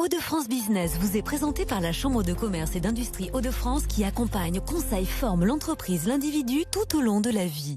Hauts-de-France Business vous est présenté par la Chambre de commerce et d'industrie Hauts-de-France qui accompagne, conseille, forme l'entreprise, l'individu tout au long de la vie.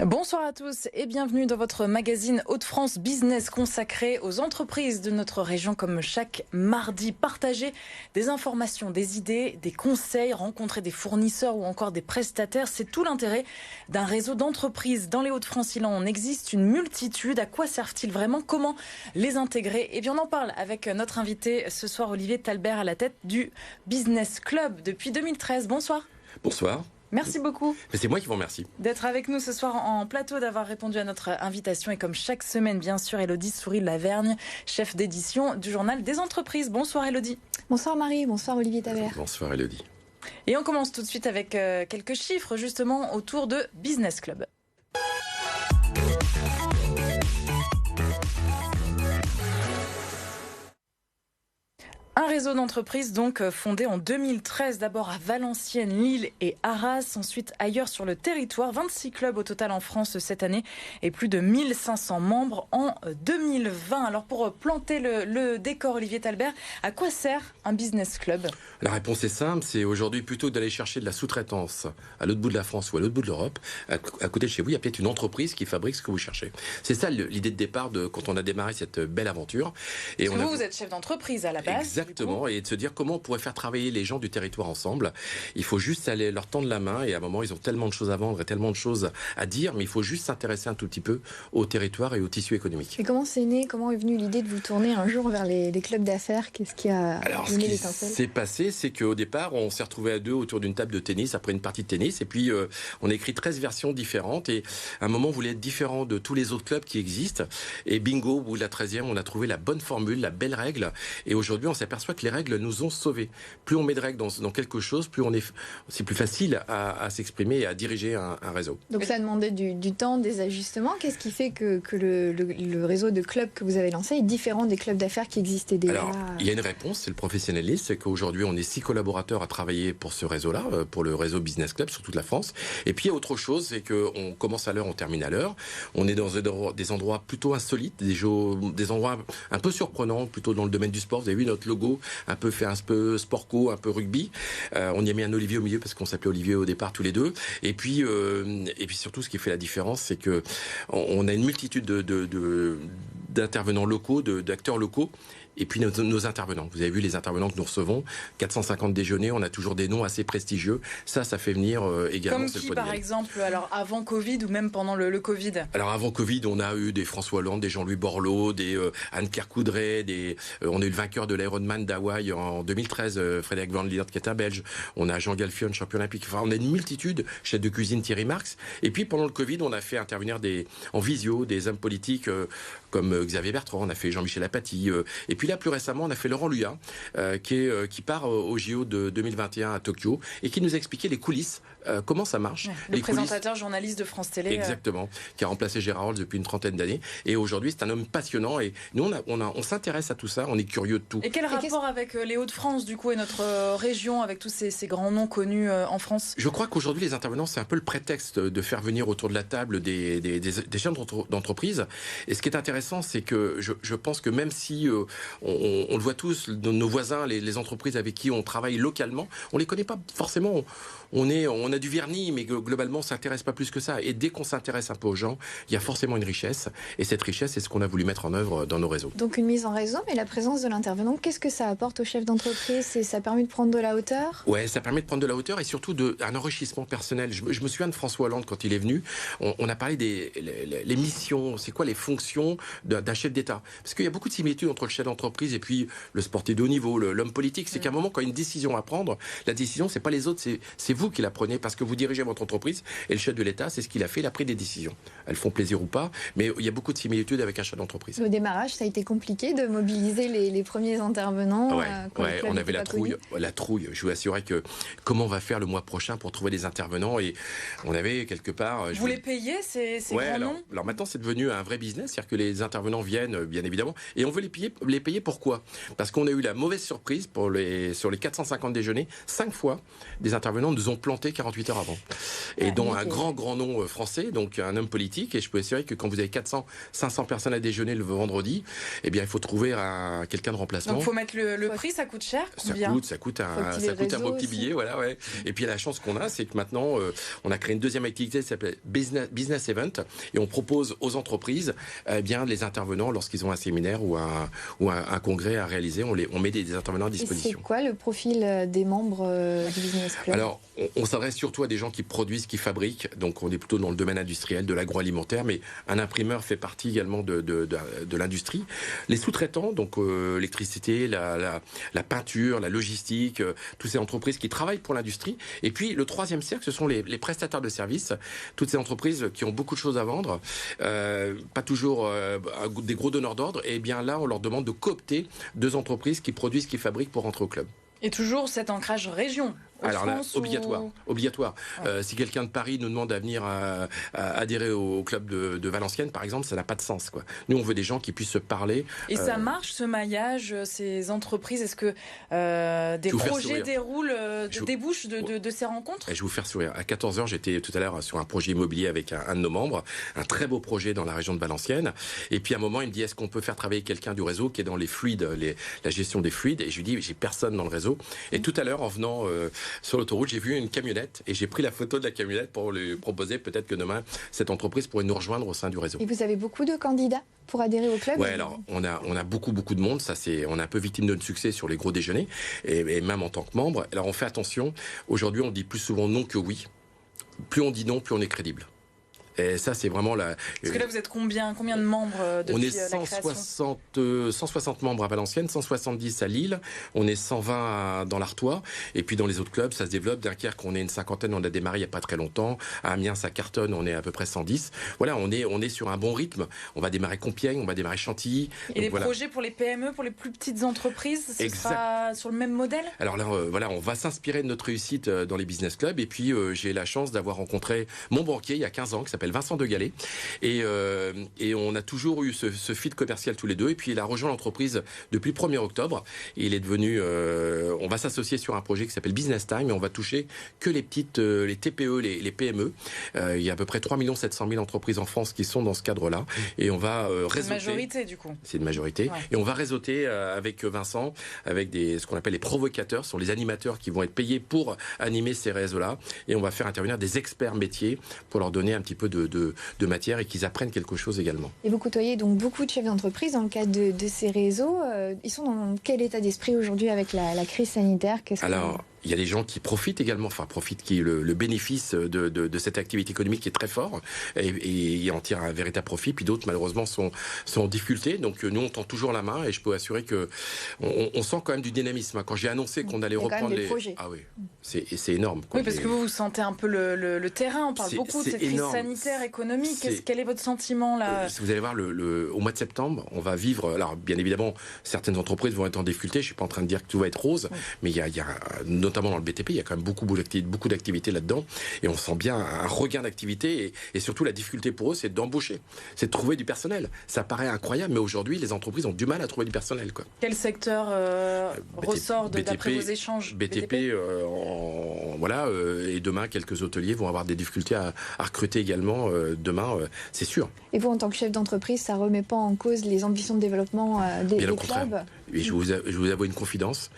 Bonsoir à tous et bienvenue dans votre magazine Hauts-de-France Business consacré aux entreprises de notre région comme chaque mardi. Partager des informations, des idées, des conseils, rencontrer des fournisseurs ou encore des prestataires, c'est tout l'intérêt d'un réseau d'entreprises. Dans les Hauts-de-France, il en existe une multitude. À quoi servent-ils vraiment? Comment les intégrer? Eh bien, on en parle avec notre invité ce soir, Olivier Talbert, à la tête du Business Club depuis 2013. Bonsoir. Bonsoir. Merci beaucoup. Mais c'est moi qui vous remercie. D'être avec nous ce soir en plateau, d'avoir répondu à notre invitation. Et comme chaque semaine, bien sûr, Élodie Souris-Lavergne, chef d'édition du Journal des Entreprises. Bonsoir Élodie. Bonsoir Marie, bonsoir Olivier Talbert. Bonsoir Élodie. Et on commence tout de suite avec quelques chiffres justement autour de Business Club. Un réseau d'entreprises donc fondé en 2013, d'abord à Valenciennes, Lille et Arras, ensuite ailleurs sur le territoire. 26 clubs au total en France cette année et plus de 1500 membres en 2020. Alors pour planter le décor, Olivier Talbert, à quoi sert un business club? La réponse est simple, c'est aujourd'hui plutôt d'aller chercher de la sous-traitance à l'autre bout de la France ou à l'autre bout de l'Europe. À côté de chez vous, il y a peut-être une entreprise qui fabrique ce que vous cherchez. C'est ça l'idée de départ quand on a démarré cette belle aventure. Et vous êtes chef d'entreprise à la base. Exactement, et de se dire comment on pourrait faire travailler les gens du territoire ensemble. Il faut juste aller leur tendre la main et à un moment ils ont tellement de choses à vendre et tellement de choses à dire, mais il faut juste s'intéresser un tout petit peu au territoire et au tissu économique. Et comment c'est né? Comment est venue l'idée de vous tourner un jour vers les clubs d'affaires? Qu'est-ce qui a donné l'étincelle? Ce qui s'est passé, c'est qu'au départ, on s'est retrouvés à deux autour d'une table de tennis après une partie de tennis et puis on a écrit 13 versions différentes et à un moment on voulait être différent de tous les autres clubs qui existent et bingo, au bout de la 13e, on a trouvé la bonne formule, la belle règle et aujourd'hui on s'aperçoit que les règles nous ont sauvés. Plus on met de règles dans quelque chose, plus c'est plus facile à s'exprimer et à diriger un réseau. Donc ça a demandé du temps, des ajustements. Qu'est-ce qui fait que le réseau de clubs que vous avez lancé est différent des clubs d'affaires qui existaient déjà? Alors, il y a une réponse, c'est le professionnalisme. C'est qu'aujourd'hui, on est 6 collaborateurs à travailler pour ce réseau-là, pour le réseau Business Club sur toute la France. Et puis, il y a autre chose, c'est qu'on commence à l'heure, on termine à l'heure. On est dans des endroits plutôt insolites, des endroits un peu surprenants, plutôt dans le domaine du sport. Vous avez vu notre logo un peu fait un peu sport-co, un peu rugby. On y a mis un Olivier au milieu parce qu'on s'appelait Olivier au départ tous les deux. Et puis surtout, ce qui fait la différence, c'est que on a une multitude d'intervenants locaux, d'acteurs locaux. Et puis nos intervenants. Vous avez vu les intervenants que nous recevons, 450 déjeuners, on a toujours des noms assez prestigieux. Ça fait venir également. Comme qui, par exemple, alors avant Covid ou même pendant le Covid? Alors avant Covid, on a eu des François Hollande, des Jean-Louis Borloo, des Anne-Claire Coudray, on a eu le vainqueur de l'Ironman d'Hawaï en 2013, Frédéric Van Liert, qui est un Belge. On a Jean Galfion, champion olympique. Enfin, on a une multitude, chef de cuisine Thierry Marx. Et puis pendant le Covid, on a fait intervenir en visio des hommes politiques comme Xavier Bertrand, on a fait Jean-Michel Apathy. Et puis là, plus récemment, on a fait Laurent Luyat, qui part au JO de 2021 à Tokyo et qui nous a expliqué les coulisses, comment ça marche. Le présentateur journaliste de France Télé. Exactement, qui a remplacé Gérard Rolls depuis une trentaine d'années. Et aujourd'hui, c'est un homme passionnant. Et nous, on s'intéresse à tout ça, on est curieux de tout. Et quel rapport avec les Hauts-de-France, du coup, et notre région, avec tous ces grands noms connus en France? Je crois qu'aujourd'hui, les intervenants, c'est un peu le prétexte de faire venir autour de la table des chefs d'entreprise. Et ce qui est intéressant, c'est que je pense que même si on le voit tous, nos voisins, les entreprises avec qui on travaille localement, on les connaît pas forcément. On a du vernis, mais globalement, on s'intéresse pas plus que ça. Et dès qu'on s'intéresse un peu aux gens, il y a forcément une richesse. Et cette richesse, c'est ce qu'on a voulu mettre en œuvre dans nos réseaux. Donc une mise en réseau, mais la présence de l'intervenant, qu'est-ce que ça apporte aux chefs d'entreprise? Ça permet de prendre de la hauteur? Ouais, ça permet de prendre de la hauteur et surtout un enrichissement personnel. Je me souviens de François Hollande quand il est venu. On a parlé les missions, c'est quoi les fonctions d'un chef d'État? Parce qu'il y a beaucoup de similitudes entre le chef d'entreprise et puis le sportif de haut niveau, l'homme politique. C'est qu'à un moment, quand il y a une décision à prendre, la décision, c'est pas les autres, c'est vous qui la prenez parce que vous dirigez votre entreprise. Et le chef de l'État, c'est ce qu'il a fait, il a pris des décisions. Elles font plaisir ou pas, mais il y a beaucoup de similitudes avec un chef d'entreprise. Au démarrage, ça a été compliqué de mobiliser les premiers intervenants. Ouais, on avait la trouille. Je vous assurais que comment on va faire le mois prochain pour trouver des intervenants et on avait quelque part. Vous les payez ces grands noms? Alors maintenant, c'est devenu un vrai business, c'est-à-dire que les les intervenants viennent, bien évidemment. Et on veut les payer pourquoi? Parce qu'on a eu la mauvaise surprise sur les 450 déjeuners, 5 fois, des intervenants nous ont planté 48 heures avant. Et dont un grand nom français, donc un homme politique. Et je peux assurer que quand vous avez 500 personnes à déjeuner le vendredi, eh bien, il faut trouver quelqu'un de remplacement. Donc, il faut mettre le prix, ça coûte cher? Combien? Ça coûte un beau petit billet, voilà, ouais. Et puis, la chance qu'on a, c'est que maintenant, on a créé une deuxième activité qui s'appelle Business Event. Et on propose aux entreprises, bien, les intervenants, lorsqu'ils ont un séminaire ou un congrès à réaliser, on met des intervenants à disposition. Et c'est quoi le profil des membres du Business Club? Alors, on s'adresse surtout à des gens qui produisent, qui fabriquent. Donc, on est plutôt dans le domaine industriel, de l'agroalimentaire, mais un imprimeur fait partie également de l'industrie. Les sous-traitants, donc l'électricité, la peinture, la logistique, toutes ces entreprises qui travaillent pour l'industrie. Et puis, le troisième cercle, ce sont les prestataires de services, toutes ces entreprises qui ont beaucoup de choses à vendre, pas toujours des gros donneurs d'ordre. Et bien là, on leur demande de coopter 2 entreprises qui produisent, qui fabriquent pour rentrer au club. Et toujours cet ancrage région. Alors là, obligatoire. Ouais. Si quelqu'un de Paris nous demande à venir adhérer au club de Valenciennes, par exemple, ça n'a pas de sens, quoi. Nous, on veut des gens qui puissent se parler. Et ça marche, ce maillage, ces entreprises? Est-ce que des projets déroulent, débouchent de ces rencontres? Je vais vous faire sourire. À 14h, j'étais tout à l'heure sur un projet immobilier avec un de nos membres, un très beau projet dans la région de Valenciennes. Et puis à un moment, il me dit, est-ce qu'on peut faire travailler quelqu'un du réseau qui est dans les fluides, la gestion des fluides? Et je lui dis, j'ai personne dans le réseau. Et tout à l'heure, en venant sur l'autoroute, j'ai vu une camionnette et j'ai pris la photo de la camionnette pour lui proposer peut-être que demain, cette entreprise pourrait nous rejoindre au sein du réseau. Et vous avez beaucoup de candidats pour adhérer au club? Oui, alors on a beaucoup de monde. Ça, on est un peu victime de notre succès sur les gros déjeuners et même en tant que membre. Alors on fait attention. Aujourd'hui, on dit plus souvent non que oui. Plus on dit non, plus on est crédible. Et ça, c'est vraiment la... Parce que là, vous êtes combien de membres depuis On est 160 membres à Valenciennes, 170 à Lille, on est 120 dans l'Artois, et puis dans les autres clubs, ça se développe. Dunkerque, on est une cinquantaine, on a démarré il n'y a pas très longtemps. À Amiens, ça cartonne, on est à peu près 110. Voilà, on est sur un bon rythme. On va démarrer Compiègne, on va démarrer Chantilly. Et les projets pour les PME, pour les plus petites entreprises, ce sera sur le même modèle? Alors là, on va s'inspirer de notre réussite dans les business clubs, et puis j'ai la chance d'avoir rencontré mon banquier il y a 15 ans, qui s'appelle Vincent Degallet, et on a toujours eu ce fit commercial tous les deux, et puis il a rejoint l'entreprise depuis le 1er octobre, et il est devenu, on va s'associer sur un projet qui s'appelle Business Time, et on va toucher que les petites, les TPE, les PME. Il y a à peu près 3 700 000 entreprises en France qui sont dans ce cadre-là, et on va réseauter. C'est une majorité, du coup. C'est une majorité, ouais. Et on va réseauter avec Vincent, avec ce qu'on appelle les provocateurs, ce sont les animateurs qui vont être payés pour animer ces réseaux-là, et on va faire intervenir des experts métiers pour leur donner un petit peu de matière et qu'ils apprennent quelque chose également. Et vous côtoyez donc beaucoup de chefs d'entreprise dans le cadre de ces réseaux. Ils sont dans quel état d'esprit aujourd'hui avec la crise sanitaire? Il y a des gens qui profitent également, qui le bénéfice de cette activité économique qui est très fort et en tirent un véritable profit. Puis d'autres, malheureusement, sont en difficulté. Donc nous, on tend toujours la main et je peux assurer que on sent quand même du dynamisme. Quand j'ai annoncé qu'on allait reprendre les projets. Ah oui, c'est énorme. Oui, parce que vous sentez un peu le terrain. On parle beaucoup de cette crise sanitaire, économique. Quel est votre sentiment là? Vous allez voir, au mois de septembre, on va vivre. Alors bien évidemment, certaines entreprises vont être en difficulté. Je suis pas en train de dire que tout va être rose, mais il y a notamment dans le BTP, il y a quand même beaucoup d'activités là-dedans, et on sent bien un regain d'activité, et surtout la difficulté pour eux, c'est d'embaucher, c'est de trouver du personnel. Ça paraît incroyable, mais aujourd'hui, les entreprises ont du mal à trouver du personnel, quoi. Quel secteur ressort d'après vos échanges? BTP, et demain, quelques hôteliers vont avoir des difficultés à recruter également, demain, c'est sûr. Et vous, en tant que chef d'entreprise, ça remet pas en cause les ambitions de développement des clubs? Et je vous avoue une confidence.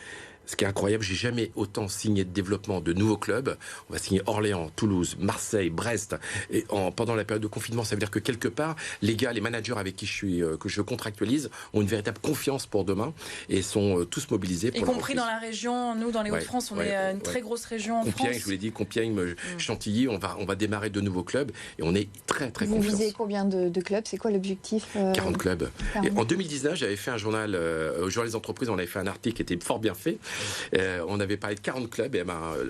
Ce qui est incroyable, j'ai jamais autant signé de développement de nouveaux clubs. On va signer Orléans, Toulouse, Marseille, Brest. Et pendant la période de confinement, ça veut dire que quelque part, les managers avec qui que je contractualise, ont une véritable confiance pour demain et sont tous mobilisés. Y compris dans la région, nous, dans les Hauts-de-France, on est une très grosse région en Compiègne, France. Je vous l'ai dit, Compiègne, Chantilly, on va démarrer de nouveaux clubs et on est très, très confiants. Vous visez combien de clubs? C'est quoi l'objectif? 40 clubs. 40. Et en 2019, j'avais fait un journal, au journal des entreprises, on avait fait un article qui était fort bien fait. On avait parlé de 40 clubs, et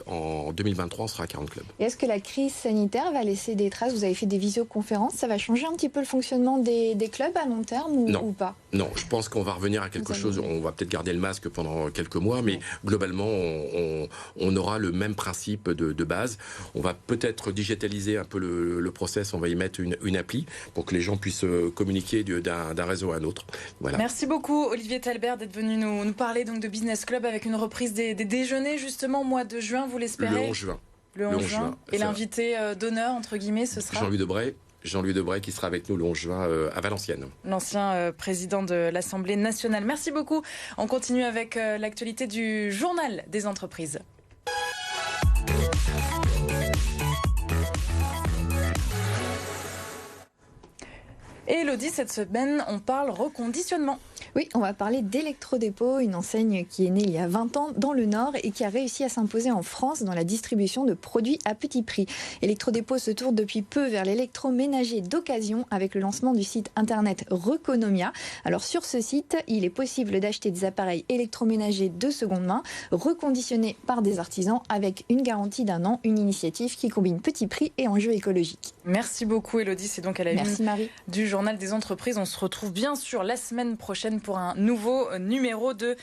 en 2023, on sera à 40 clubs. Et est-ce que la crise sanitaire va laisser des traces? Vous avez fait des visioconférences, ça va changer un petit peu le fonctionnement des clubs à long terme ou pas? Non, je pense qu'on va revenir à quelque chose. On va peut-être garder le masque pendant quelques mois, mais globalement, on aura le même principe de base. On va peut-être digitaliser un peu le process. On va y mettre une appli pour que les gens puissent communiquer d'un réseau à un autre. Voilà. Merci beaucoup, Olivier Talbert, d'être venu nous parler donc de Business Club avec une reprise des déjeuners justement au mois de juin, vous l'espérez? Le 11 juin. Le 11 juin. Et l'invité d'honneur, entre guillemets, ce sera Jean-Louis Debré qui sera avec nous le 11 juin à Valenciennes. L'ancien président de l'Assemblée nationale. Merci beaucoup. On continue avec l'actualité du journal des entreprises. Et Elodie, cette semaine, on parle reconditionnement. Oui, on va parler d'Electrodépôt, une enseigne qui est née il y a 20 ans dans le Nord et qui a réussi à s'imposer en France dans la distribution de produits à petit prix. Electrodépôt se tourne depuis peu vers l'électroménager d'occasion avec le lancement du site internet Reconomia. Alors sur ce site, il est possible d'acheter des appareils électroménagers de seconde main, reconditionnés par des artisans avec une garantie d'1 an, une initiative qui combine petit prix et enjeux écologiques. Merci beaucoup Elodie, c'est donc à la Merci, Marie. Du journal des entreprises. On se retrouve bien sûr la semaine prochaine pour un nouveau numéro de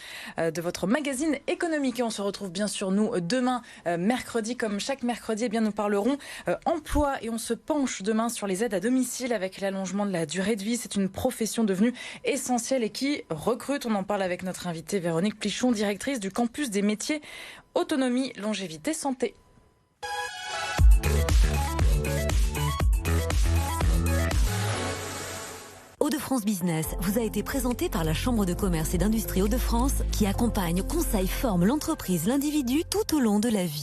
votre magazine économique. Et on se retrouve bien sûr nous demain, mercredi, comme chaque mercredi, eh bien, nous parlerons emploi et on se penche demain sur les aides à domicile avec l'allongement de la durée de vie. C'est une profession devenue essentielle et qui recrute. On en parle avec notre invitée Véronique Plichon, directrice du campus des métiers autonomie, longévité, santé. Hauts-de-France Business vous a été présenté par la Chambre de commerce et d'industrie Hauts-de-France qui accompagne, conseille, forme l'entreprise, l'individu tout au long de la vie.